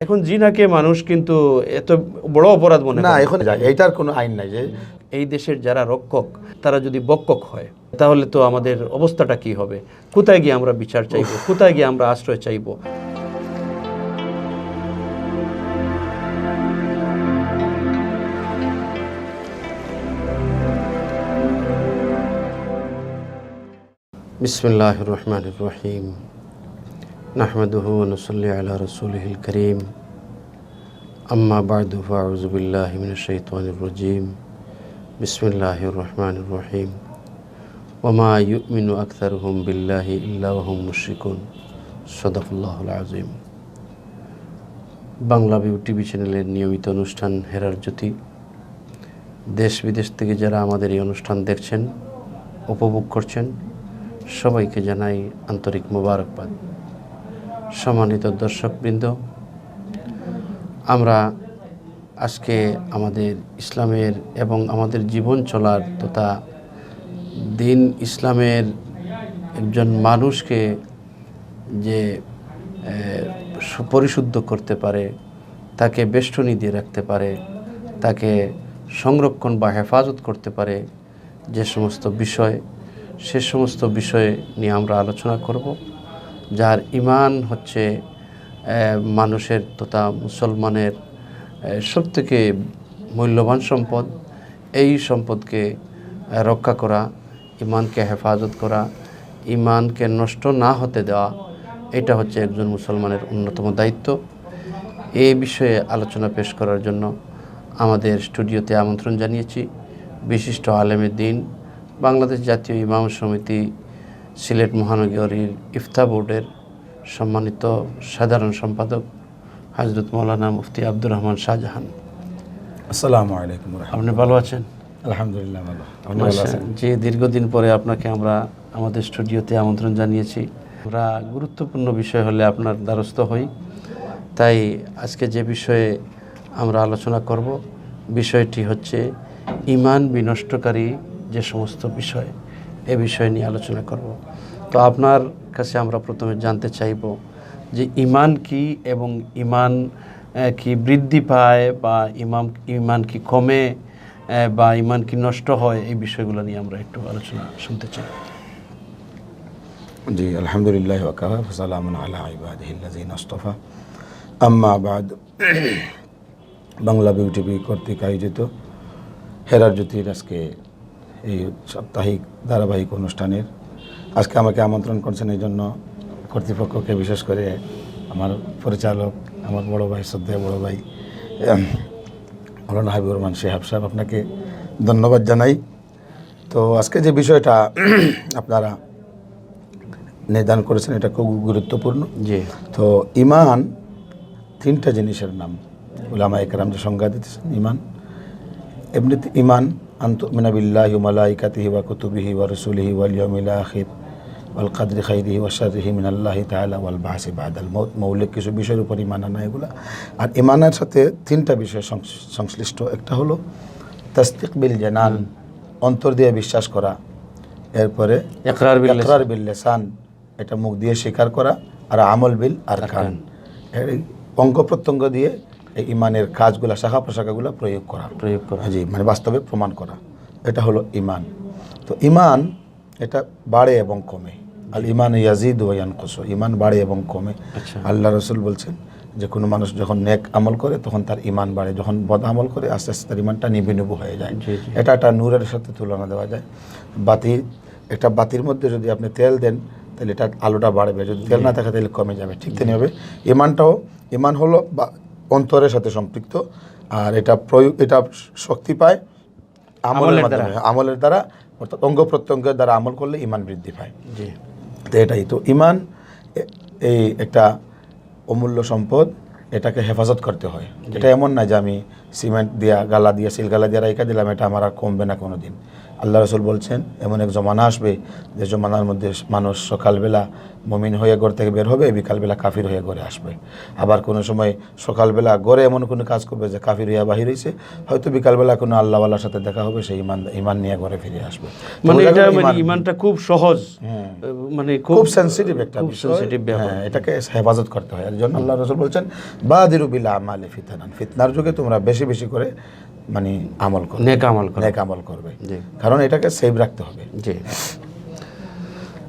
এখন জিনাকে মানুষ কিন্তু এত বড় অপরাধ মনে না, করে এখন এইটার কোনো আইন নাই যে এই দেশের যারা রক্ষক তারা যদি বক্ষক হয় তাহলে তো আমাদের অবস্থাটা কি হবে? কোথায় গিয়ে আমরা বিচার চাইবো? কোথায় গিয়ে আমরা আশ্রয় চাইবো? বিসমিল্লাহির রহমানির রহিম। নাহমাদুহু ওয়া নুসাল্লি আলা রাসূলিহিল কারীম। আম্মা বা'দু ফাআউযু বিল্লাহি মিনাশ শাইতানির রাজীম। বিসমিল্লাহির রহমানির রহিম। ওয়া মা ইউমিনু আকসারুহুম বিল্লাহি ইল্লা ওয়া হুম মুশরিকুন। সাদাকাল্লাহুল আযীম। বাংলা টিভি চ্যানেলের নিয়মিত অনুষ্ঠান হেরার জ্যোতি। দেশ বিদেশ থেকে যারা আমাদের এই অনুষ্ঠান দেখছেন, উপভোগ করছেন, সবাইকে জানাই আন্তরিক মোবারকবাদ। সম্মানিত দর্শকবৃন্দ, আমরা আজকে আমাদের ইসলামের এবং আমাদের জীবন চলার তথা দিন ইসলামের একজন মানুষকে যে পরিশুদ্ধ করতে পারে, তাকে বেষ্টনী দিয়ে রাখতে পারে, তাকে সংরক্ষণ বা হেফাজত করতে পারে যে সমস্ত বিষয়, সে সমস্ত বিষয় নিয়ে আমরা আলোচনা করব। যার ঈমান হচ্ছে মানুষের তথা মুসলমানের সবথেকে মূল্যবান সম্পদ। এই সম্পদকে রক্ষা করা, ঈমানকে হেফাজত করা, ঈমানকে নষ্ট না হতে দেওয়া, এটা হচ্ছে একজন মুসলমানের অন্যতম দায়িত্ব। এই বিষয়ে আলোচনা পেশ করার জন্য আমাদের স্টুডিওতে আমন্ত্রণ জানিয়েছি বিশিষ্ট আলেমের দ্বীন, বাংলাদেশ জাতীয় ইমাম সমিতি সিলেট মহানগরীর ইফতা বোর্ডের সম্মানিত সাধারণ সম্পাদক হযরত মাওলানা মুফতি আব্দুর রহমান শাহজাহান। আসসালামু আলাইকুম। আপনি ভালো আছেন? আলহামদুলিল্লাহ ভালো। যে দীর্ঘদিন পরে আপনাকে আমরা আমাদের স্টুডিওতে আমন্ত্রণ জানিয়েছি, আমরা গুরুত্বপূর্ণ বিষয় হলে আপনার দ্বারস্থ হই। তাই আজকে যে বিষয়ে আমরা আলোচনা করব, বিষয়টি হচ্ছে ঈমান বিনষ্টকারী যে সমস্ত বিষয়, এ বিষয় নিয়ে আলোচনা করব। তো আপনার কাছে আমরা প্রথমে জানতে চাইব যে ঈমান কি এবং ঈমান কি বৃদ্ধি পায় বা ঈমান কি কমে বা ঈমান কি নষ্ট হয়, এই বিষয়গুলো নিয়ে আমরা একটু আলোচনা শুনতে চাই। জি, আলহামদুলিল্লাহ ওয়া কাফা ওয়া সালামুন আলা ইবাদিহিল্লাযিনা ইসতাফা। আম্মা বাদ। বাংলা টিভি কর্তৃক আয়োজিত হেরার জ্যোতির আজকে এই সাপ্তাহিক ধারাবাহিক অনুষ্ঠানের আজকে আমাকে আমন্ত্রণ করছেন, এই জন্য কর্তৃপক্ষকে, বিশেষ করে আমার পরিচালক, আমার বড় ভাই, শ্রদ্ধেয় বড় ভাই মাওলানা হাবিবুর রহমান শিহাব সাহেব, আপনাকে ধন্যবাদ জানাই। তো আজকে যে বিষয়টা আপনারা নির্ধারণ করেছেন, এটা খুব গুরুত্বপূর্ণ। জি। তো ঈমান তিনটা জিনিসের নাম উলামায়ে কেরাম যে সংজ্ঞা দিতেছেন। ঈমান এমনিতে ঈমান আন তুমিনা বিল্লাহি ওয়া মালাইকাতিহি ওয়া কুতুবিহি ওয়া রাসূলিহি ওয়াল ইয়াউমিল আখির ওয়াল কদরি খাইরিহি ওয়া শাররিহি মিনাল্লাহি তাআলা ওয়াল বা'সি বা'দাল মাউত। মৌলিক কিছু বিষয়ের উপর ঈমান আনা এগুলা। আর ঈমানের সাথে তিনটা বিষয় সংশ্লিষ্ট। একটা হলো তাসদিক বিল জানান, অন্তর দিয়ে বিশ্বাস করা। এরপরে ইকরার বিল লিসান, এটা মুখ দিয়ে স্বীকার করা। আর আমল বিল আরকান, এই অঙ্গ প্রত্যঙ্গ দিয়ে এই ঈমানের কাজগুলো, শাখা প্রশাখাগুলো প্রয়োগ করা। জি, মানে বাস্তবে প্রমাণ করা, এটা হলো ঈমান। তো ঈমান এটা বাড়ে এবং কমে। আল ঈমান ইয়াজিদু ওয়া ইয়ানকুসু, ঈমান বাড়ে এবং কমে। আল্লাহ রাসূল বলছেন যে কোনো মানুষ যখন নেক আমল করে তখন তার ঈমান বাড়ে, যখন বদ আমল করে আস্তে আস্তে তার ঈমানটা নিভু নিভু হয়ে যায়। এটা একটা নূরের সাথে তুলনা দেওয়া যায়। একটা বাতির মধ্যে যদি আপনি তেল দেন তাহলে এটা আলোটা বাড়বে, যদি তেল না থাকে তাহলে কমে যাবে। ঠিক তেমনি হবে ঈমান হলো অন্তরের সাথে সম্পৃক্ত। আর এটা শক্তি পায় আমলের মাধ্যমে, আমলের দ্বারা, অর্থাৎ অঙ্গ প্রত্যঙ্গের দ্বারা আমল করলে ঈমান বৃদ্ধি পায়। জি, তো এটাই তো ঈমান। এই একটা অমূল্য সম্পদ, এটাকে হেফাজত করতে হয়। এটা এমন না যে আমি সিমেন্ট দিয়া গালা দিয়ে সিল গালা দিয়ে রেখে দিলাম, এটা আমার আর কমবে না কোনো দিন। আল্লাহ রসুল বলছেন এমন এক জমানা আসবে যে জমানার মধ্যে মানুষ সকালবেলা মুমিন হয়ে ঘর থেকে বের হবে, বিকালবেলা কাফির হয়ে ঘরে আসবে। আবার কোনো সময় সকালবেলা ঘরে এমন কোনো কাজ করবে যে কাফির হইয়া বাহির হয়েছে, হয়তো বিকালবেলা কোনো আল্লাহওয়ালার সাথে দেখা হবে, সেই ইমান নিয়ে ঘরে ফিরে আসবে। মানে এটা ইমানটা খুব সহজ, মানে খুব সেনসিটিভ একটা বিষয়, এটাকে হেফাজত করতে হয়। এর জন্য আল্লাহ রসুল বলছেন বাদিরু বিল আমালি ফিতানান, ফিতনার যুগে তোমরা বেশি বেশি করে মানে আমল করবে, নেক আমল করবে, কারণ এটাকে সেভ রাখতে হবে। জি।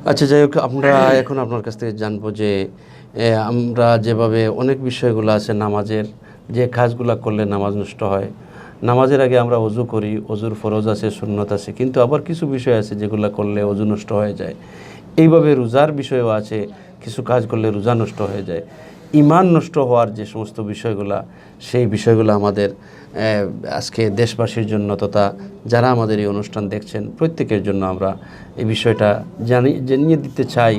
আচ্ছা, যাই হোক, আমরা এখন আপনার কাছ থেকে জানবো যে আমরা যেভাবে অনেক বিষয়গুলো আছে নামাজের, যে কাজগুলো করলে নামাজ নষ্ট হয়, নামাজের আগে আমরা ওযু করি, ওযুর ফরজ আছে, সুন্নত আছে, কিন্তু আবার কিছু বিষয় আছে যেগুলো করলে ওযু নষ্ট হয়ে যায়। এইভাবে রোজার বিষয়ও আছে, কিছু কাজ করলে রোজা নষ্ট হয়ে যায়। ঈমান নষ্ট হওয়ার যে সমস্ত বিষয়গুলো, সেই বিষয়গুলো আমাদের আজকে দেশবাসীর জন্য তথা যারা আমাদের এই অনুষ্ঠান দেখছেন প্রত্যেকের জন্য আমরা এই বিষয়টা জানিয়ে দিতে চাই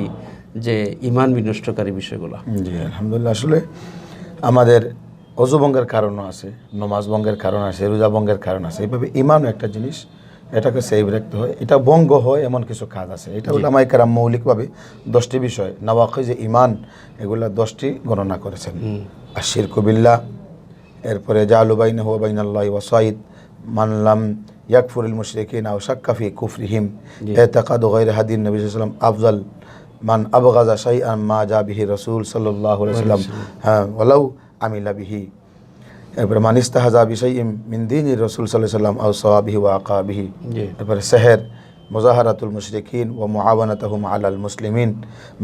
যে ঈমান বিনষ্টকারী বিষয়গুলো। জি, আলহামদুলিল্লাহ। আসলে আমাদের ওযু ভঙ্গের কারণও আছে, নামাজ ভঙ্গের কারণ আছে, রোজা ভঙ্গের কারণ আছে। এইভাবে ঈমানও একটা জিনিস, এটাকে সেভ রাখতে হয়। এটা ভঙ্গ হয় এমন কিছু কাজ আছে, এটা উলামায়ে কেরাম মৌলিকভাবে 10টি বিষয় নওয়াকিজে ঈমান, এগুলা 10টি গণনা করেছেন। আশিরকু বিল্লাহ, এরপরে জালু বাইনাহু ওয়া বাইনাল্লাহি ওয়াসাইদ, মান লাম ইয়াকফুরুল মুশরিকিন আও শাক্কা ফি কুফরিহিম, ইতাকাদু গায়রি হাদিন নবী সাল্লাল্লাহু আলাইহি ওয়াসাল্লাম আফজাল মান আবগাযা শাইআন মা জা বিহি রাসূল সাল্লাল্লাহু আলাইহি ওয়াসাল্লাম ওয়ালাউ আমিলা বিহি। এরপরে মান ইস্তাহাযা বিশাইইন মিন দীনি রাসূল সাল্লাল্লাহু আলাইহি ওয়াসাল্লাম আও সাওয়াবিহি ওয়া আকাবিহি। এরপরে সেহর, মুজাহারাতুল মুশরিকিন ওয়া মুআওয়ানাতুহুম আলাল মুসলিমিন,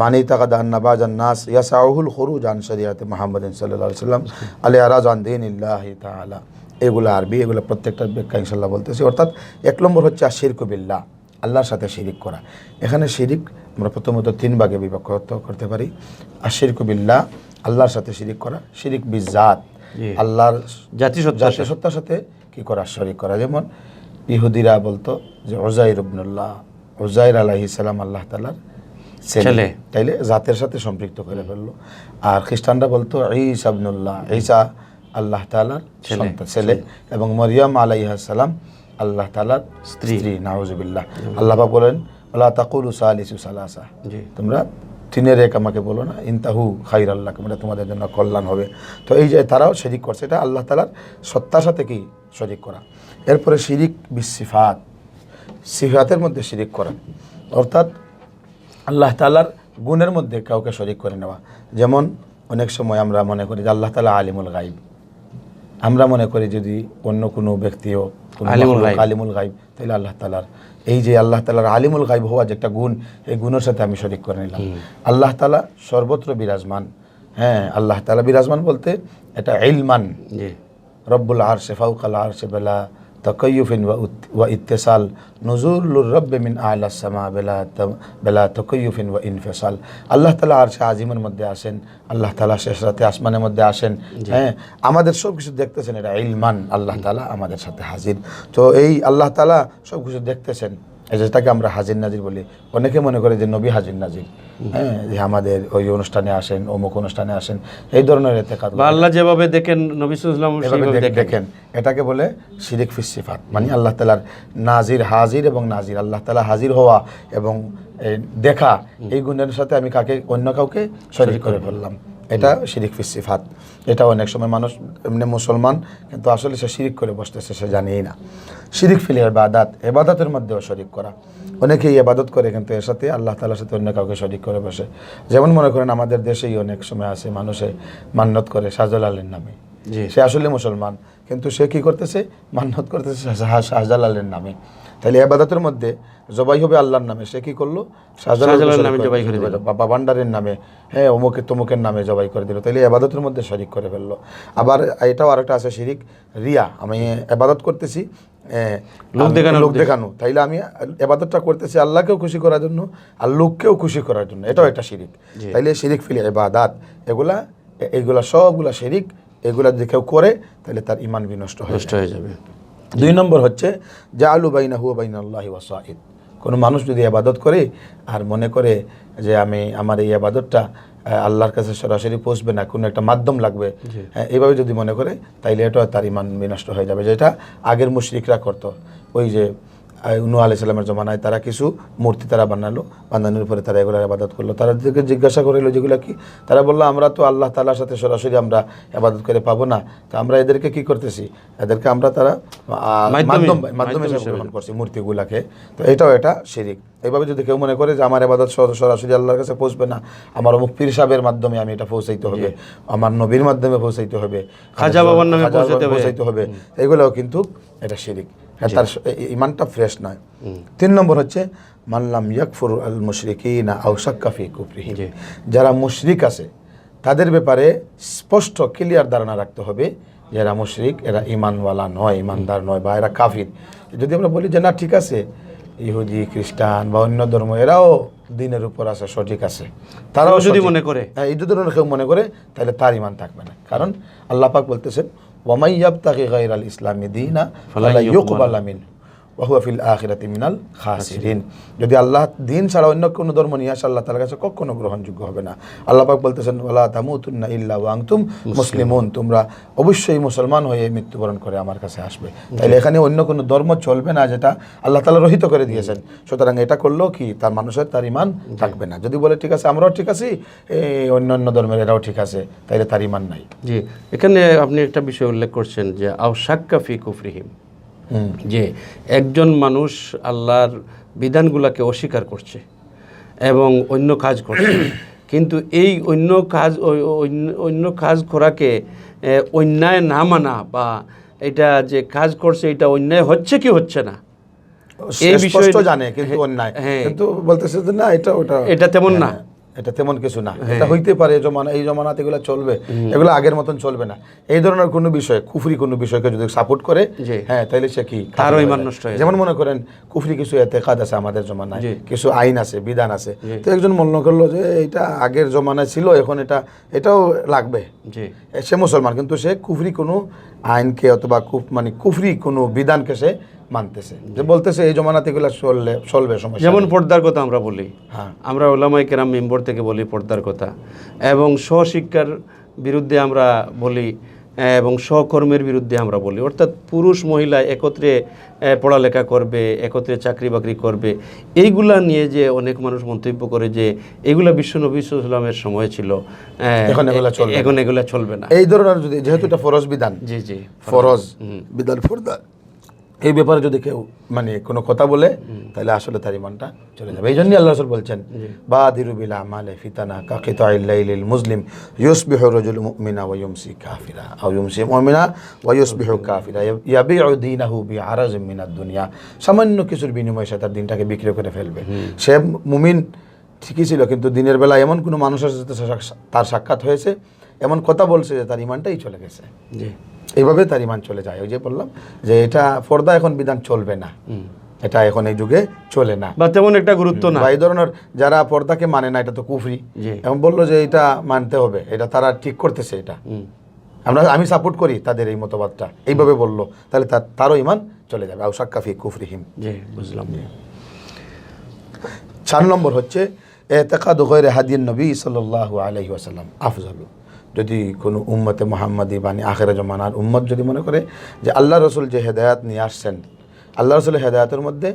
মান ইতাকাদা আন্না বাযান নাস ইয়াসাউহুল খুরুজ আন শরিয়াতি মুহাম্মাদিন সাল্লাল্লাহু আলাইহি ওয়াসাল্লাম আলি আরাজ আন দীনিল্লাহি তাআলা। এগুলো আরবি, এগুলো প্রত্যেকটার ব্যাখ্যা ইনশাআল্লাহ বলতেছি। অর্থাৎ 1 নম্বর হচ্ছে আশিরকু বিল্লাহ, আল্লাহর সাথে শিরিক করা। এখানে শিরিক আমরা প্রথমত 3 ভাগে বিভক্ত করতে পারি। আশিরকু বিল্লাহ, আল্লাহর সাথে শিরিক করা। শিরিক বিজাত, আল্লাহর জাতিসত্তার সাথে কি করা, শরীক করা। যেমন ইহুদিরা বলতো যে উযাইর ইবনুল্লাহ, উযাইর আলাইহিস সালাম আল্লাহ তাআলার ছেলে, তাইলে জাতের সাথে সম্পৃক্ত করে ফেললো। আর খ্রিস্টানরা বলতো ঈসা ইবনুল্লাহ, ঈসা আল্লাহ তাআলার ছেলে, এবং মরিয়ম আলাইহিস সালাম আল্লাহ তাআলার স্ত্রী। নাউযুবিল্লাহ। আল্লাহ পাক বলেন ওয়ালা তাকুলু সালিসু সালাসা, তোমরা 3-এর 1 আমাকে বলো না, ইনতাহু খাইরাল লাকুম, এটা তোমাদের জন্য কল্যাণ হবে। তো এই যে তারাও শিরিক করছে, এটা আল্লাহ তাআলার সত্তার সাথে কি শরীক করা। এরপরে শিরিক বিসিফাত, সিফাতের মধ্যে শিরিক করা, অর্থাৎ আল্লাহ তাআলার গুণের মধ্যে কাউকে শরীক করে নেওয়া। যেমন অনেক সময় আমরা মনে করি যে আল্লাহ তাআলা আলিমুল গায়ব, আমরা মনে করি যদি অন্য কোনো ব্যক্তিও আলিমুল গায়ব, তাহলে আল্লাহ তাআলার এই যে আল্লাহ তাআলার আলিমুল গায়ব হওয়া যে একটা গুণ, এই গুণের সাথে আমি শরীক করে নিলাম। আল্লাহ তাআলা সর্বত্র বিরাজমান। হ্যাঁ, আল্লাহ তাআলা বিরাজমান বলতে এটা ইলমান, রব্বুল আরশে ফাওকাল আরশে বেলা তাকায়ুফিন ওয়া ইত্তিসাল, নুজুলুর রব্বি মিন আ'লাস সামা বেলা তাকায়ুফিন ওয়া ইনফিসাল। আল্লাহ তাআলা আরশে আজিমের মধ্যে আসেন, আল্লাহ তাআলা শেষ রাতে আসমানের মধ্যে আসেন। হ্যাঁ, আমাদের সব কিছু দেখতেছেন, এটা ইলমান, আল্লাহ তাআলা আমাদের সাথে হাজির। তো এই আল্লাহ তাআলা সব কিছু দেখতেছেন, যেটাকে আমরা হাজির নাজির বলি। অনেকে মনে করে যে নবী হাজির নাজির, হ্যাঁ, যে আমাদের ওই অনুষ্ঠানে আসেন, অমুক অনুষ্ঠানে আসেন, এই ধরনের ইতিকাদ, আল্লাহ যেভাবে দেখেন নবী সাল্লাল্লাহু আলাইহি ওয়াসাল্লাম সেভাবে দেখেন, এটাকে বলে শিরিক ফিস সিফাত। মানে আল্লাহ তাআলার নাজির, হাজির এবং নাজির, আল্লাহ তাআলা হাজির হওয়া এবং দেখা, এই গুণের সাথে আমি অন্য কাউকে শরীক করে ফেললাম, এটা শিরিক ফিস সিফাত। এটা অনেক সময় মানুষ এমনি মুসলমান কিন্তু আসলে সে শিরিক করে বসতেছে, সে জানেই না। শিরিক ফিল ইবাদাত, ইবাদতের মধ্যেও শরীক করা। অনেকেই ইবাদত করে কিন্তু এর সাথে আল্লাহ তাআলার সাথে অন্য কাউকে শরীক করে বসে। যেমন মনে করেন আমাদের দেশেই অনেক সময় আছে, মানুষে মান্নত করে শাহজালালের নামে, সে আসলে মুসলমান কিন্তু সে কি করতেছে, মান্নত করতেছে শাহজালালের নামে। তাহলে ইবাদতের মধ্যে জবাই হবে আল্লাহর নামে, সে কি করলো, শাহজালালের নামে জবাই করে দিল, বা ভান্ডারের নামে, হ্যাঁ, অমুকের তমুকের নামে জবাই করে দিল। তাহলে ইবাদতের মধ্যে শরীক করে ফেললো। আবার এটাও আরেকটা আছে শিরিক রিয়া, আমি ইবাদত করতেছি লোক দেখানো, তাইলে আমি ইবাদতটা করতেছি আল্লাহকেও খুশি করার জন্য আর লোককেও খুশি করার জন্য, এটাও একটা শিরিক। তাইলে শিরিক ফিল ইবাদাত, এগুলা সবগুলা শিরিক। এগুলা যদি কেউ করে তাহলে তার ঈমান বিনষ্ট হয়ে যাবে। 2 নম্বর হচ্ছে জাআলু বাইনাহু ওয়া বাইনাল্লাহি ওয়াসাইদ। কোনো মানুষ যদি ইবাদত করে আর মনে করে যে আমার এই ইবাদতটা আল্লাহর কাছে সরাসরি পৌঁছবে না, কোনো একটা মাধ্যম লাগবে, এইভাবে যদি মনে করে তাইলে এটা তার ঈমান বিনষ্ট হয়ে যাবে। যেটা আগের মুশরিকরা করতো, ওই যে নূহ আলাইহিস সালামের জমানায় তারা কিছু মূর্তি তারা বানানোর পরে তারা এগুলোর ইবাদত করলো। তারা দিকে জিজ্ঞাসা করিল যেগুলো কি, তারা বললো আমরা তো আল্লাহ তাআলার সাথে সরাসরি আমরা ইবাদত করে পাবো না, তো আমরা এদেরকে কি করতেছি, এদেরকে আমরা তারা মাধ্যম হিসেবে গ্রহণ করছি মূর্তিগুলাকে। তো এটা শিরিক। এইভাবে যদি কেউ মনে করে যে আমার ইবাদত সরাসরি আল্লাহর কাছে পৌঁছবে না, আমার অমুক পীর সাহেবের মাধ্যমে আমি এটা পৌঁছাইতে হবে, আমার নবীর মাধ্যমে পৌঁছাইতে হবে, খাজা বাবার নামে পৌঁছাইতে হবে, এগুলোও কিন্তু এটা শিরিক। তার ইমানটা ফ্রেশ নয়। 3 নম্বর হচ্ছে মাল্লাম ইয়াকফুর আল মুশরিকিনা আও শাক্কা ফি কুফরিহি, যারা মুশরিক আছে তাদের ব্যাপারে স্পষ্ট ক্লিয়ার ধারণা রাখতে হবে যে এরা মুশরিক, এরা ইমানওয়ালা নয়, ইমানদার নয়, বা এরা কাফির। যদি আমরা বলি যে না ঠিক আছে ইহুদি খ্রিস্টান বা অন্য ধর্ম এরাও দিনের উপর আছে, সঠিক আছে, তারাও যদি মনে করে, এই ধরনের কেউ মনে করে, তাহলে তার ইমান থাকবে না। কারণ আল্লাহ পাক বলতেছেন ওয়ামাই ইয়াবতাগি গায়রাল ইসলামি দীনা ফালা ইউকবালা মিনহু ওয়া হুয়া ফিল আখিরাতি মিনাল খাসিরিন। যদি আল্লাহ দিন ছাড়া অন্য কোনো ধর্ম নিয়ে আসে আল্লাহ তাআলার কাছে কখনো গ্রহণযোগ্য হবে না। আল্লাহ পাক বলতেছেন ওয়ালা তামুতুন্না ইল্লা ওয়া আনতুম মুসলিমুন, তোমরা অবশ্যই মুসলমান হয়ে মৃত্যুবরণ করে আমার কাছে আসবে। তাইলে এখানে অন্য কোনো ধর্ম চলবে না যেটা আল্লাহ তাআলা রহিত করে দিয়েছেন। সুতরাং এটা করলেও কি তার মানুষের তার ইমান থাকবে না। যদি বলে ঠিক আছে আমরাও ঠিক আছি, অন্য ধর্মের এরাও ঠিক আছে, তাইলে তার ইমান নাই। জি, এখানে আপনি একটা বিষয় উল্লেখ করছেন যে আও শাক্কা ফি কুফরিহিম, যে একজন মানুষ আল্লাহর বিধানগুলোকে অস্বীকার করছে এবং অন্য কাজ করছে, কিন্তু এই অন্য কাজ করাকে অন্যায় না মানা বা এটা যে কাজ করছে এটা অন্যায় হচ্ছে কি হচ্ছে না এই বিষয়টা জানে, কিন্তু অন্যায়, কিন্তু বলতেছে যে না এটা তেমন না, এটা তেমন কিছু না, এটা হইতে পারে এই জমানাতে এগুলো চলবে, এগুলো আগের মতন চলবে না, এই ধরনের কোনো বিষয় কুফরি কোনো বিষয়কে যদি সাপোর্ট করে, তাহলে সে কি তারও ঈমান নষ্ট হয়। যেমন মনে করেন কুফরি কিছু এতেকাদ আছে আমাদের জমানায়, কিছু আইন আছে, বিধান আছে, তো একজন মনে করলো যে এটা আগের জমানায় ছিল, এখন এটাও লাগবে, সে মুসলমান কিন্তু সে কুফরি কোনো আইনকে অথবা কুফরি কোনো বিধানকে সে মানতেছে, যে বলতেছে এই জমানাতে এগুলো চলবে সমস্যা। যেমন পর্দার কথা আমরা বলি, আমরা উলামায়ে কেরাম মেম্বর থেকে বলি পর্দার কথা, এবং স্বশিক্ষার বিরুদ্ধে আমরা বলি এবং স্বকর্মের বিরুদ্ধে আমরা বলি, অর্থাৎ পুরুষ মহিলা একত্রে পড়ালেখা করবে, একত্রে চাকরি বাকরি করবে, এইগুলা নিয়ে যে অনেক মানুষ মন্তব্য করে যে এগুলা বিশ্বনবী সাল্লাল্লাহু আলাইহি ওয়াসাল্লামের সময় ছিল, এখন এগুলা চলবে না, এই ধরনের যদি, যেহেতু এটা ফরজ বিধান, জি ফরজ বিধান পর্দা, এই ব্যাপারে যদি কেউ কোনো কথা বলে তাহলে আসলে তার ঈমানটা চলে যাবে। এই জন্যই আল্লাহ রাসূল বলছেন বাদিরু বিল আমালি ফিতানা কাকিতাইল লাইলিল মুসলিম ইউসবিহু রাজুলু মুমিনা ওয়া ইউমসি কাফিরা আও ইউমসি মুমিনা ওয়া ইউসবিহু কাফিরা ইয়াবিউ দীনাহু বিআরাজিম মিনাদ দুনিয়া, সামান্য কিছুর বিনিময়ে সে তার দিনটাকে বিক্রি করে ফেলবে। সে মুমিন ঠিকই ছিল, কিন্তু দিনের বেলা এমন কোনো মানুষের সাথে তার সাক্ষাৎ হয়েছে, এমন কথা বলছে যে তার ঈমানটাই চলে গেছে। এইভাবে তার ঈমান চলে যায়। ওই যে বললাম যে এটা পর্দা এখন বিধান চলবে না, এটা এখন এই যুগে চলে না বা তেমন একটা গুরুত্ব না, এই ধরনের যারা পর্দাকে মানে না এটা তো কুফরি, এখন বললো যে এটা মানতে হবে, এটা তারা ঠিক করতেছে, এটা আমি সাপোর্ট করি তাদের এই মতবাদটা, এইভাবে বললো, তাহলে তারও ঈমান চলে যাবে। আও শাক্কা ফি কুফরিহিম। জি, বুঝলাম। 4 নম্বর হচ্ছে ইতিকাদু গায়রি হাদিন নবী সাল্লাল্লাহু আলাইহি ওয়াসাল্লাম আফজালু। যদি কোনো উম্মতে মুহাম্মাদি আখিরা জমানার উম্মত যদি মনে করে যে আল্লাহ রসুল যে হেদায়াত নিয়ে আসছেন, আল্লাহ রসুলের হেদায়াতের মধ্যে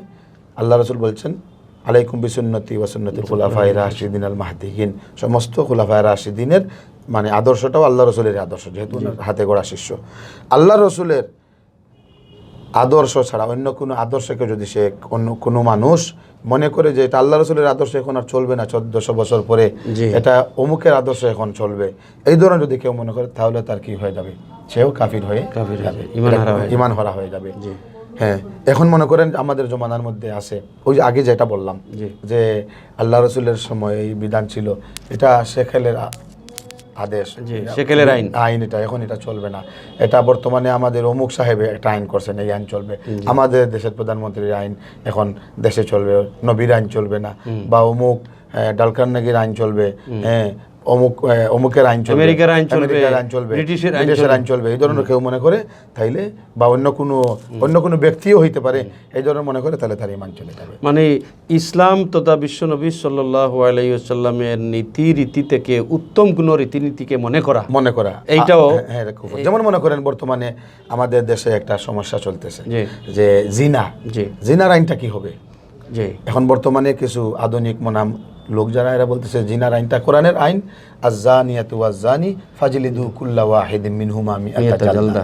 আল্লাহ রসুল বলছেন আলাইকুম বিসুন্নতি ওয়া সুন্নতিল খুলাফায়ে রাশিদিন আল মাহদিয়িন, সমস্ত খুলাফায়ে রাশিদিনের আদর্শটাও আল্লাহ রসুলের আদর্শ, যেহেতু হাতে গড়া শিষ্য। আল্লাহ রসুলের আদর্শ ছাড়া অন্য কোনো আদর্শকে যদি সে অন্য কোনো মানুষ মনে করে যে এটা আল্লাহ রসুলের আদর্শ এখন আর চলবে না, 1400 বছর পরে এটা অমুকের আদর্শ এখন চলবে, এই ধরনের যদি কেউ মনে করে, তাহলে তার কি হয়ে যাবে, সেও কাফির হয়ে যাবে, ঈমান হারা হয়ে যাবে। হ্যাঁ, এখন মনে করেন আমাদের জমানার মধ্যে আছে, ওই যে আগে যেটা বললাম যে আল্লাহ রসুলের সময় এই বিধান ছিল, এটা শেখেলের আদেশ, শেখেলের আইন, এটা এখন এটা চলবে না, এটা বর্তমানে আমাদের অমুক সাহেবে একটা আইন করছেন, এই আইন চলবে, আমাদের দেশের প্রধানমন্ত্রীর আইন এখন দেশে চলবে, নবীর আইন চলবে না, বা অমুক ডালকান্নাগির আইন চলবে, হ্যাঁ অমুকের আইন চলবে, আমেরিকার আইন চলবে, ব্রিটিশের আইন চলবে, এই ধরনের কেউ মনে করে তাইলে, বা অন্য কোনো ব্যক্তিও হইতে পারে এই ধরনের মনে করে, তাহলে তার ঈমান চলে যাবে। মানে ইসলাম তথা বিশ্বনবী সাল্লাল্লাহু আলাইহি ওয়াসাল্লামের নীতি রীতি থেকে উত্তম কোনো রীতিনীতিকে মনে করা এইটাও যেমন মনে করেন বর্তমানে আমাদের দেশে একটা সমস্যা চলতেছে যে জিনার আইনটা কি হবে। এখন বর্তমানে কিছু আধুনিক মনাম লোক যারা এরা বলতেছে জিনার আইনটা কোরআনের আইন, আয-যানিয়াতু ওয়াজ-যানি ফাজলিদু কুল্লা ওয়াহিদিন মিনহুমা মিআতা জালদা,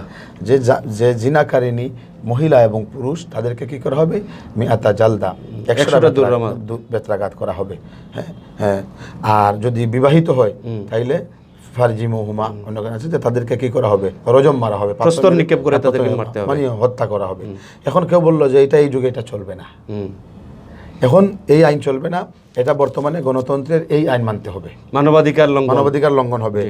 যে জিনাকারিনী মহিলা এবং পুরুষ তাদেরকে কি করা হবে, মিআতা জালদা, 100টা বেত্রাঘাত করা হবে। হ্যাঁ, আর যদি বিবাহিত হয় তাইলে ফারজিমুহুমা, অন্যখানে আছে যে তাদেরকে কি করা হবে, রজম মারা হবে, প্রস্তর নিক্ষেপ করে তাদেরকে মারতে হবে, মানে হত্যা করা হবে। এখন কেউ বললো যে এটা এই যুগে এটা চলবে না, এখন এই আইন চলবে না, এটা বর্তমানে গণতন্ত্রের এই আইন মানতে হবে, মানবাধিকার লঙ্ঘন হবে।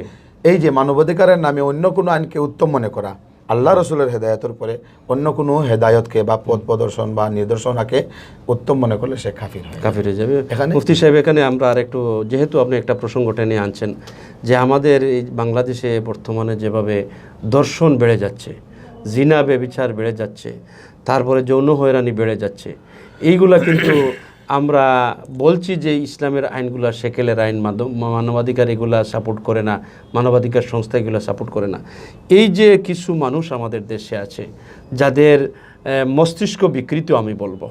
এই যে মানবাধিকারের নামে অন্য কোনো আইনকে উত্তম মনে করা, আল্লাহ রসুলের হেদায়তের পরে অন্য কোনো হেদায়তকে বা পথ প্রদর্শন বা নির্দেশনাকে উত্তম মনে করলে সে কাফির হয়ে যাবে। এখানে মুফতি সাহেব, এখানে আমরা আরেকটু, যেহেতু আপনি একটা প্রসঙ্গ টেনে আনছেন যে আমাদের এই বাংলাদেশে বর্তমানে যেভাবে দর্শন বেড়ে যাচ্ছে, জিনা ব্যভিচার বেড়ে যাচ্ছে, তারপরে যৌন হয়রানি বেড়ে যাচ্ছে, এইগুলা কিন্তু আমরা বলছি যে ইসলামের আইনগুলা সেকেলের আইন, মানবাধিকার এগুলা সাপোর্ট করে না, মানবাধিকার সংস্থা এগুলো সাপোর্ট করে না। এই যে কিছু মানুষ আমাদের দেশে আছে যাদের মস্তিষ্ক বিকৃত, আমি বলবো,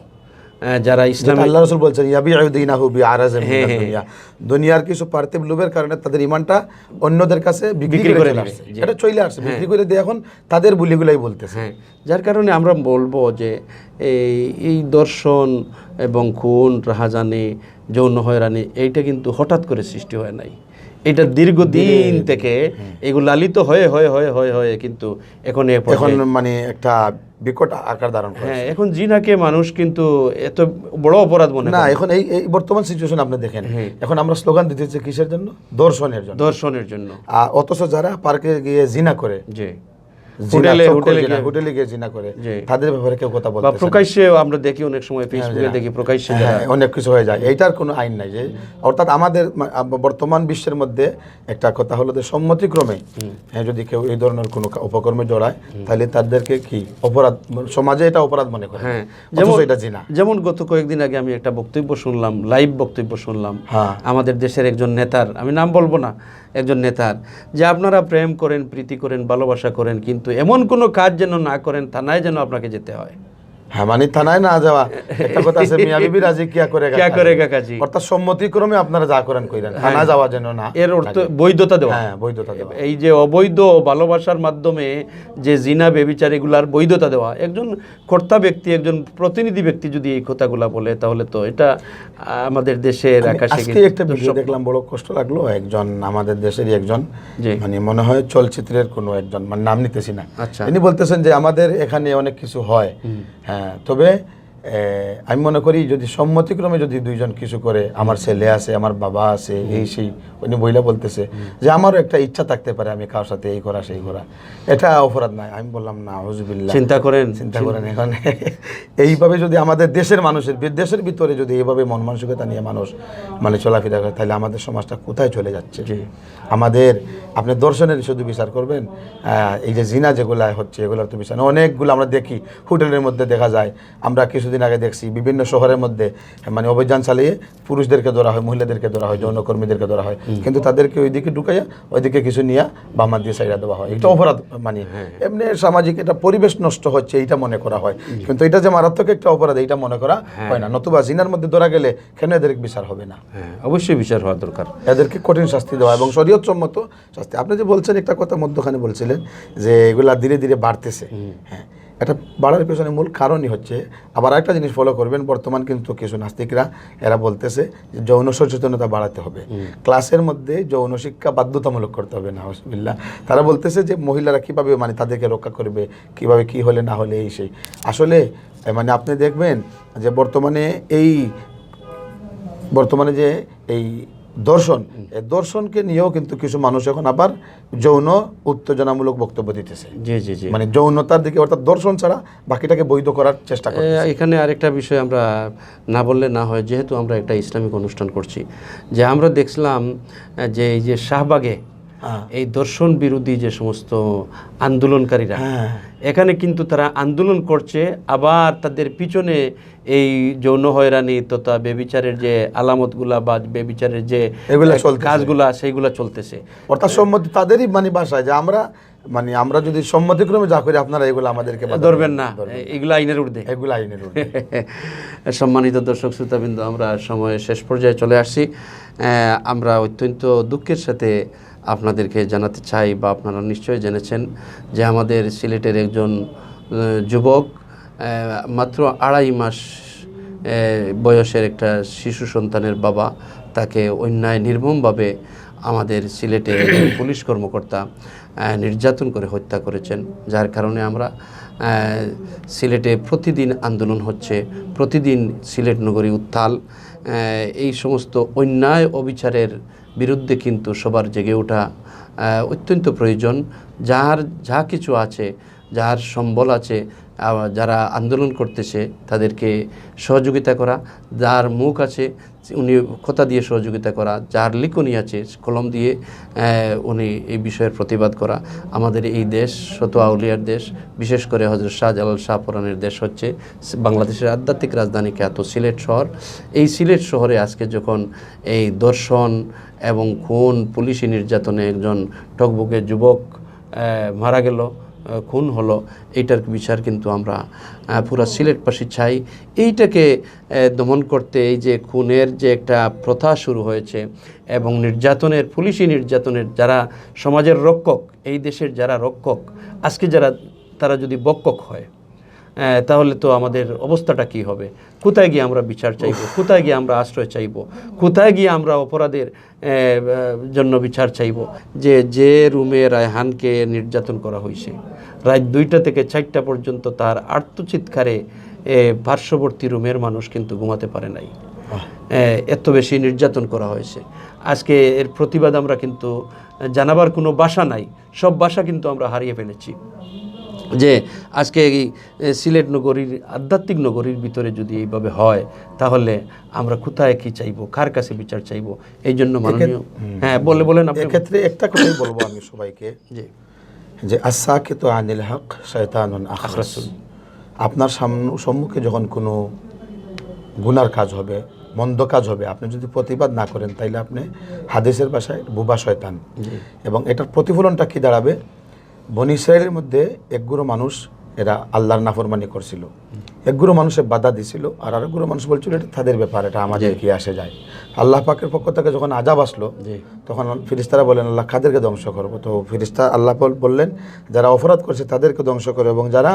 যারা ইসলাম, আল্লাহ রাসূল বলছেন ইয়াবিউদিনাহু বিআরাজিন মিনাদ দুনিয়া, দুনিয়ার কিছু পার্থিব লোভের কারণে তাদের ঈমানটা অন্যদের কাছে বিক্রি করে আসছে, এটা চলে আসছে, বিক্রি করে দিয়ে এখন তাদের বলিগুলাই বলতেছে। যার কারণে আমরা বলবো যে এই দর্শন এবং খুন, রাহাজানি, যৌন হয়রানি এইটা কিন্তু হঠাৎ করে সৃষ্টি হয় নাই, এটা দীর্ঘদিন থেকে এগুলো লালিত হয়ে হয়ে হয়ে হয়ে হয়ে কিন্তু এখন মানে একটা বিকট আকার ধারণ করে। হ্যাঁ, এখন জিনাকে মানুষ কিন্তু এত বড় অপরাধ মনে না। এখন এই বর্তমান সিচুয়েশন আপনি দেখেন, এখন আমরা স্লোগান দিতেছি কিসের জন্য, দর্শনের জন্য, অথচ যারা পার্কে গিয়ে জিনা করে, হোটেলে গিয়ে জিনা করে, তাদের ব্যাপারে কেউ কথা বলতে, প্রকাশ্যে আমরা দেখি, অনেক সময় ফেসবুকে দেখি প্রকাশ্যে অনেক কিছু হয়ে যায়, এইটার কোনো আইন নাই। যে অর্থাৎ আমাদের বর্তমান বিশ্বের মধ্যে একটা কথা হলো যে সম্মতিক্রমে যদি কেউ এই ধরনের কোনো উপকর্মে জড়ায় তাহলে তাদেরকে কি অপরাধ, সমাজে এটা অপরাধ মনে করে। যেমন গত কয়েকদিন আগে আমি একটা বক্তব্য শুনলাম, লাইভ বক্তব্য শুনলাম আমাদের দেশের একজন নেতার, আমি নাম বলবো না, একজন নেতার, যে আপনারা প্রেম করেন, প্রীতি করেন, ভালোবাসা করেন, কিন্তু এমন কোনো কাজ যেন না করেন থানায় যেন আপনাকে যেতে হয়। হ্যাঁ, মানে থানায় না যাওয়া, একটা কথা আছে, মিয়া বিবি রাজি কিয়া করেগা কাজী, অর্থাৎ সম্মতিক্রমে আপনারা যা করেন কইরেন, থানা যাওয়া যেন না, এর অর্থ বৈধতা দেওয়া। হ্যাঁ, বৈধতা দেওয়া। এই যে অবৈধ ভালোবাসার মাধ্যমে যে জিনা ব্যভিচার, এগুলার বৈধতা দেওয়া, একজন কর্তা ব্যক্তি, একজন প্রতিনিধি ব্যক্তি যদি এই কথাগুলা বলে, তাহলে তো এটা আমাদের দেশের আকাশে। আজকে একটা ভিডিও দেখলাম, বড় কষ্ট লাগলো, একজন আমাদের দেশেরই একজন, মানে মনে হয় চলচ্চিত্রের কোনো একজন, মানে নাম নিতেছি না, তিনি বলতেছেন যে আমাদের এখানে অনেক কিছু হয়, হ্যাঁ, তবে আমি মনে করি যদি সম্মতিক্রমে যদি দুইজন কিছু করে, আমার ছেলে আছে, আমার বাবা আছে, এই সেই, উনি বইলা বলতেছে যে আমারও একটা ইচ্ছা থাকতে পারে আমি কারোর সাথে এই করা সেই করা, এটা অপরাধ নাই। আমি বললাম না, আউযুবিল্লাহ, চিন্তা করেন। এখন এইভাবে যদি আমাদের দেশের মানুষের, দেশের ভিতরে যদি এইভাবে মন মানসিকতা নিয়ে মানুষ মানে চলাফেরা করে, তাহলে আমাদের সমাজটা কোথায় চলে যাচ্ছে। আমাদের আপনি দর্শনের শুধু বিচার করবেন, এই যে জিনা যেগুলা হচ্ছে এগুলোর তো বিচার অনেকগুলো আমরা দেখি, হোটেলের মধ্যে দেখা যায়। আমরা কিছুদিন আগে দেখছি বিভিন্ন শহরের মধ্যে মানে অভিযান চালিয়ে পুরুষদেরকে ধরা হয়, মহিলাদেরকে ধরা হয়, যৌনকর্মীদেরকে ধরা হয়, কিন্তু তাদেরকে ওইদিকে ঢুকাইয়া ওইদিকে কিছু নিয়ে বামার দিয়ে সাইডা দেওয়া হয়। এটা অপরাধ, মানে এমনি সামাজিক এটা পরিবেশ নষ্ট হচ্ছে এইটা মনে করা হয়, কিন্তু এটা যে মারাত্মক একটা অপরাধ এইটা মনে করা হয় না। নতুবা জিনার মধ্যে ধরা গেলে কেন এদের বিচার হবে না? অবশ্যই বিচার হওয়া দরকার, এদেরকে কঠিন শাস্তি দেওয়া এবং শরীয়তসম্মত শাস্তি। আপনি যে বলছেন একটা কথা মধ্যখানে বলছিলেন যে এগুলা ধীরে ধীরে বাড়তেছে, হ্যাঁ, এটা বাড়ার পেছনে মূল কারণই হচ্ছে, আবার একটা জিনিস ফলো করবেন, বর্তমান কিন্তু কিছু নাস্তিকরা এরা বলতেছে যে যৌন সচেতনতা বাড়াতে হবে, ক্লাসের মধ্যে যৌন শিক্ষা বাধ্যতামূলক করতে হবে। না, নাউজুবিল্লাহ, তারা বলতেছে যে মহিলারা কিভাবে মানে তাদেরকে রক্ষা করবে, কিভাবে কি হলে না হলে এই সেই। আসলে মানে আপনি দেখবেন যে বর্তমানে যে এই দর্শন, এই দর্শনকে নিয়েও কিন্তু কিছু মানুষ এখন আবার যৌন উত্তেজনামূলক বক্তব্য দিতেছে। জি জি জি, মানে যৌনতার দিকে, অর্থাৎ দর্শন ছাড়া বাকিটাকে বৈধ করার চেষ্টা করে। এখানে আরেকটা বিষয় আমরা না বললে না হয়, যেহেতু আমরা একটা ইসলামিক অনুষ্ঠান করছি, যে আমরা দেখছিলাম যে এই যে শাহবাগে এই দর্শন বিরোধী যে সমস্ত আন্দোলনকারীরা, এখানে কিন্তু তারা আন্দোলন করছে, আবার তাদের পিছনে এই যৌন হয়রানি তথা বেবিচারের যে আলামতগুলা বা বেবিচারের যে কাজগুলা সেইগুলা চলতেছে। অর্থাৎ সম্মতি তাদেরই মানে বাসায়, যে আমরা যদি সম্মতিক্রমে যা করি আপনারা এগুলো আমাদেরকে ধরবেন না, এগুলো আইনের ঊর্ধ্বে, এগুলো আইনের ঊর্ধ্বে। সম্মানিত দর্শক শ্রোতাবৃন্দ, আমরা সময়ের শেষ পর্যায়ে চলে আসছি। আমরা অত্যন্ত দুঃখের সাথে আপনাদেরকে জানাতে চাই, বা আপনারা নিশ্চয়ই জেনেছেন, যে আমাদের সিলেটের একজন যুবক মাত্র 2.5 মাস বয়সের একটা শিশু সন্তানের বাবা, তাকে অন্যায় নির্মমভাবে আমাদের সিলেটের পুলিশ কর্মকর্তা নির্যাতন করে হত্যা করেছেন। যার কারণে আমরা সিলেটে প্রতিদিন আন্দোলন হচ্ছে, প্রতিদিন সিলেট নগরী উত্তাল। এই সমস্ত অন্যায় অবিচারের বিরুদ্ধে কিন্তু সবার জেগে ওঠা অত্যন্ত প্রয়োজন। যার যা কিছু আছে, যার সম্বল আছে, যারা আন্দোলন করতেছে তাদেরকে সহযোগিতা করা, যার মুখ আছে উনি কথা দিয়ে সহযোগিতা করা, যার লিখনি আছে কলম দিয়ে উনি এই বিষয়ের প্রতিবাদ করা। আমাদের এই দেশ শত আউলিয়ার দেশ, বিশেষ করে হযরত শাহজালাল শাহপরানের দেশ হচ্ছে বাংলাদেশের আধ্যাত্মিক রাজধানী খ্যাত সিলেট শহর। এই সিলেট শহরে আজকে যখন এই দর্শন এবং খুন, পুলিশি নির্যাতনে একজন টকবকে যুবক মারা গেল, খুন হলো, এইটার বিচার কিন্তু আমরা পুরা সিলেটবাসী চাই। এইটাকে দমন করতে, এই যে খুনের যে একটা প্রথা শুরু হয়েছে এবং নির্যাতনের, পুলিশি নির্যাতনের, যারা সমাজের রক্ষক, এই দেশের যারা রক্ষক, আজকে তারা যদি বক্ষক হয়, তাহলে তো আমাদের অবস্থাটা কি হবে? কোথায় গিয়ে আমরা বিচার চাইব? কোথায় গিয়ে আমরা আশ্রয় চাইব? কোথায় গিয়ে আমরা অপরাধের জন্য বিচার চাইব? যে রুমে রায়হানকে নির্যাতন করা হয়েছে, রাত 2টা থেকে 4টা পর্যন্ত তার আর্তচিৎকারে পার্শ্ববর্তী রুমের মানুষ কিন্তু ঘুমাতে পারে নাই, এত বেশি নির্যাতন করা হয়েছে। আজকে এর প্রতিবাদ আমরা কিন্তু জানাবার কোনো ভাষা নাই, সব ভাষা কিন্তু আমরা হারিয়ে ফেলেছি। যে আজকে এই সিলেট নগরীর, আধ্যাত্মিক নগরীর ভিতরে যদি এইভাবে হয়, তাহলে আমরা কোথায় কি চাইবো, কার কাছে বিচার চাইবো? এই জন্য মাননীয়, বলেন আপনি। এক্ষেত্রে একটা কথাই বলবো আমি সবাইকে, যে আসাকিতু আনিল হক শয়তানুন আখরাসুন। আপনার সম্মুখে যখন কোনো গুনার কাজ হবে, মন্দ কাজ হবে, আপনি যদি প্রতিবাদ না করেন, তাইলে আপনি হাদিসের ভাষায় বুবা শয়তান। এবং এটার প্রতিফলনটা কি দাঁড়াবে? বনি ইসরায়েলের মধ্যে একগুলো মানুষ, এরা আল্লাহর নাফরমানি করছিল, একগুলো মানুষের বাধা দিছিল, আর আরেকগুলো মানুষ বলছিল এটা তাদের ব্যাপার, এটা আমাদের কি আসে যায়। আল্লাহ পাকের পক্ষ থেকে যখন আযাব আসলো, তখন ফেরেশতারা বলেন আল্লাহ কাদেরকে ধ্বংস করবো? তো ফেরেশতা আল্লাহ বললেন যারা অপরাধ করছে তাদেরকে ধ্বংস করো, এবং যারা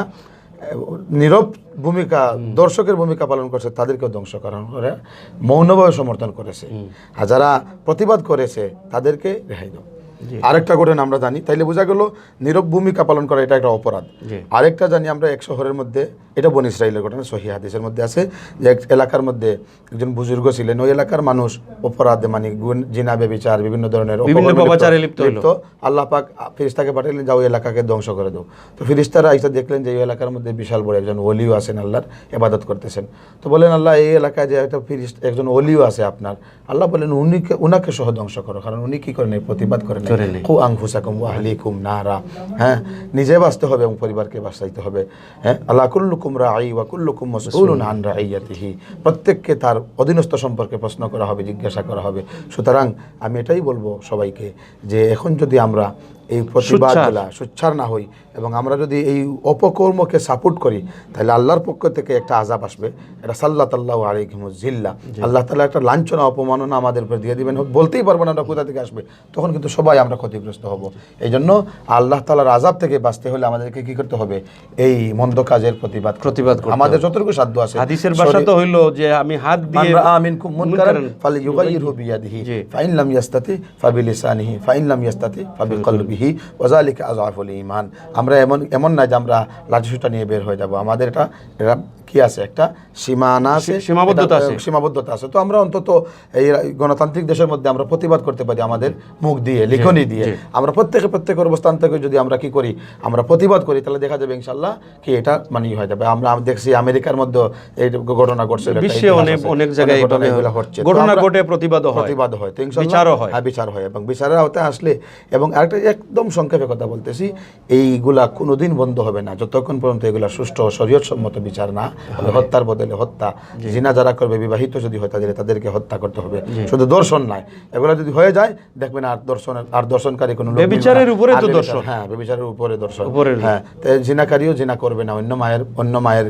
নীরব ভূমিকা, দর্শকের ভূমিকা পালন করছে তাদেরকেও ধ্বংস করা করে, মৌনভাবে সমর্থন করেছে, আর যারা প্রতিবাদ করেছে তাদেরকে রেহাই দাও। আরেকটা ঘটনা আমরা জানি, তাইলে বোঝা গেল নীরব ভূমিকা পালন করা এটা একটা অপরাধ। আরেকটা জানি আমরা, এক শহরের মধ্যে, এটা বনি ইসরাইলের ঘটনা, সহিহ হাদিসের মধ্যে আছে, যে এক এলাকার মধ্যে একজন বুজুর্গ ছিলেন, ওই এলাকার মানুষ অপরাধে, মানে জিনা, ব্যভিচার, বিভিন্ন ধরনের অপরাধে লিপ্ত। আল্লাহ পাক ফেরেশতাকে পাঠালেন, যাও ওই এলাকাকে ধ্বংস করে দাও। তো ফেরেশতারা এসে দেখলেন যে এই এলাকার মধ্যে বিশাল বড় একজন ওলিও আছেন, আল্লাহর ইবাদত করতেছেন। তো বলেন আল্লাহ, এই এলাকায় যে একটা একজন ওলিও আছে আপনার, আল্লাহ বলেন উনাকে সহ ধ্বংস করো, কারণ উনি কি করেন? প্রতিবাদ করেন। কু আনফুসাকুম ওয়া আহলিকুম নারা, নিজে বাঁচতে হবে এবং পরিবারকে বাঁচাইতে হবে। আল্লাহ কুল্লুকুম রাঈ ওয়া কুল্লুকুম মাসউলুন আন রাঈয়াতিহি, প্রত্যেককে তার অধীনস্থ সম্পর্কে প্রশ্ন করা হবে, জিজ্ঞাসা করা হবে। সুতরাং আমি এটাই বলবো সবাইকে, যে এখন যদি আমরা এই প্রতিবাদগুলা সোচ্চার না হই এবং আমরা যদি এই অপকর্মকে সাপোর্ট করি, তাহলে আল্লাহর পক্ষ থেকে একটা আযাব আসবে, এটা সাল্লাল্লাহু আলাইহিমুজ জিল্লা, আল্লাহ তাআলা একটা লাঞ্ছনা, অপমাননা আমাদের উপর দিয়ে দিবেন, বলতেই পারবো না আমরা কোথা থেকে আসবে, তখন কিন্তু সবাই আমরা ক্ষতিগ্রস্ত হব। এই জন্য আল্লাহ তাআলার আযাব থেকে বাঁচতে হলে আমাদেরকে কি করতে হবে? এই মন্দ কাজের প্রতিবাদ আমাদের যতটুকু সাধ্য আছে। হাদিসের ভাষা তো হইল যে আমি হাত দিয়ে আমিনকুম মুনকারান ফালইয়ুগাইরহু বিয়াদিহি ফাইন লাম ইয়াস্তাতি ফাবিলিসানিহি ফাইন লাম ইয়াস্তাতি ফাবিকলবিহি ওয়া যালিকা আযআফুল ঈমান। আমরা এমন না যে আমরা লাঠিসোঁটা নিয়ে বের হয়ে যাব, আমাদের এটা কি কি আছে, একটা সীমানা আছে, সীমাবদ্ধতা আছে। তো আমরা অন্তত এই গণতান্ত্রিক দেশের মধ্যে আমরা প্রতিবাদ করতে পারি আমাদের মুখ দিয়ে, লিখনি দিয়ে। আমরা প্রত্যেকের অবস্থান থেকে যদি আমরা কি করি, আমরা প্রতিবাদ করি, তাহলে দেখা যাবে ইনশাল্লাহ কি এটা মানে হয়ে যাবে। আমরা দেখছি আমেরিকার মধ্যে এই ঘটনা ঘটছে, বিশ্বে অনেক জায়গায় এগুলো হচ্ছে, ঘটনা ঘটে, প্রতিবাদ হয়, তো ইনশাআল্লাহ বিচার হয় এবং বিচারের আওতায় আসলে। এবং আরেকটা একদম সংক্ষেপে কথা বলতেছি, এইগুলা কোনোদিন বন্ধ হবে না যতক্ষণ পর্যন্ত এগুলা সুষ্ঠু শরীয়ত সম্মত বিচার না হবে। হত্যার বদলে হত্যা, জিনা যারা করবে, বিবাহিত যদি হয় তাদেরকে হত্যা করতে হবে, শুধু দর্শন নাই। এগুলা যদি হয়ে যায় দেখবেন আর দর্শনকারী কোনো বিচারের উপরে তো দর্শন, হ্যাঁ বিচারের উপরে দর্শন, হ্যাঁ। জিনাকারীও জিনা করবে না, অন্য মায়ের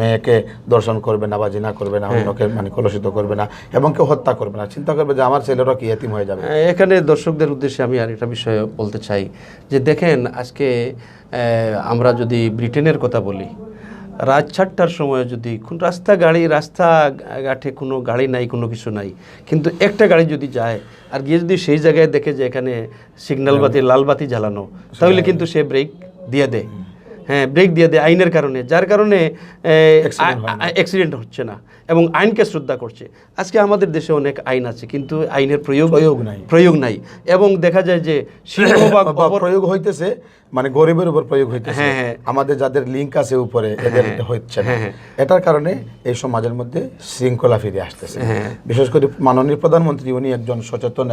মেয়েকে দর্শন করবে না বা জিনা করবে না, অন্যকে মানে কলুষিত করবে না এবং কেউ হত্যা করবে না। চিন্তা করবে যে আমার ছেলেরা কি এতিম হয়ে যাবে। এখানে দর্শকদের উদ্দেশ্যে আমি আর একটা বিষয় বলতে চাই যে দেখেন, আজকে আমরা যদি ব্রিটেনের কথা বলি, রাত 4টার সময় যদি রাস্তাঘাটে কোনো গাড়ি নাই, কোনো কিছু নাই, কিন্তু একটা গাড়ি যদি যায় আর গিয়ে যদি সেই জায়গায় দেখে যে এখানে সিগন্যাল বাতি, লাল বাতি জ্বালানো, তাহলে কিন্তু সে ব্রেক দিয়ে দেয়। হ্যাঁ, ব্রেক দিয়ে দেয় আইনের কারণে, যার কারণে অ্যাক্সিডেন্ট হচ্ছে না এবং আইনকে শ্রদ্ধা করছে। আজকে আমাদের দেশে অনেক আইন আছে কিন্তু আইনের প্রয়োগ নাই এবং দেখা যায় যে সিংহভাগ প্রয়োগ হইতেছে মানে গরিবের উপর প্রয়োগ হইতেছে, আমাদের যাদের লিঙ্ক আছে উপরে এদের হচ্ছে না। এটার কারণে এই সমাজের মধ্যে শৃঙ্খলা ফিরে আসতেছে। বিশেষ করে মাননীয় প্রধানমন্ত্রী উনি একজন সচেতন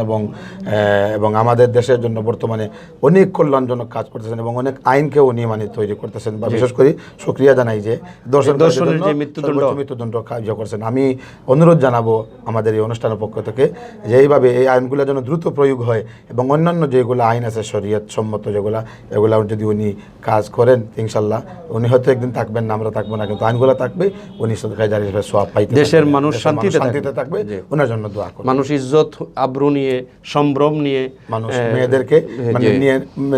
এবং আমাদের দেশের জন্য বর্তমানে অনেক কল্যাণজনক কাজ করতেছেন এবং অনেক আইনকে উনি মানে তৈরি করতেছেন। বা বিশেষ করে শুকরিয়া জানাই যে দর্শনের যে মৃত্যুদণ্ড কার্য করছেন। আমি অনুরোধ জানাবো আমাদের এই অনুষ্ঠানের পক্ষ থেকে যে এইভাবে এই আইনগুলো যেন দ্রুত প্রয়োগ হয় এবং অন্যান্য যেগুলো আইন আছে শরীয়ত সম্মত এগুলা যদি উনি কাজ করেন ইনশাল্লাহ উনি হয়তো একদিন থাকবেন না, আমরা থাকবো না, কিন্তু আইনগুলো থাকবে, উনি সদকায়ে জারি হিসেবে সওয়াব পাইতে, দেশের মানুষ শান্তিতে থাকবে। ওনার জন্য দোয়া করুন। মানুষ ইজ্জত আবরু নিয়ে, সম্ভ্রম নিয়ে, মানুষ মেয়েদেরকে মানে নিয়ে,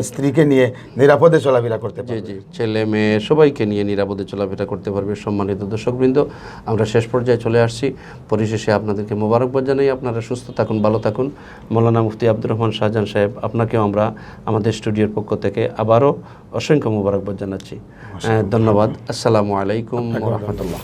স্ত্রীকে নিয়ে নিরাপদে চলাফেরা করতে পারবে। ছেলে মেয়ে সবাইকে নিয়ে নিরাপদে চলাফেরা করতে পারবে। সম্মানিত দর্শকবৃন্দ, আমরা শেষ পর্যায়ে চলে আসছি। পরিশেষে আপনাদেরকে মোবারকবাদ জানাই। আপনারা সুস্থ থাকুন, ভালো থাকুন। মৌলানা মুফতি আব্দুর রহমান শাহজাহান সাহেব, আপনাকেও আমরা আমাদের স্টুডিওর পক্ষ থেকে আবারও অসংখ্য মোবারকবাদ জানাচ্ছি। ধন্যবাদ। আসসালামু আলাইকুম ওয়া রাহমাতুল্লাহ।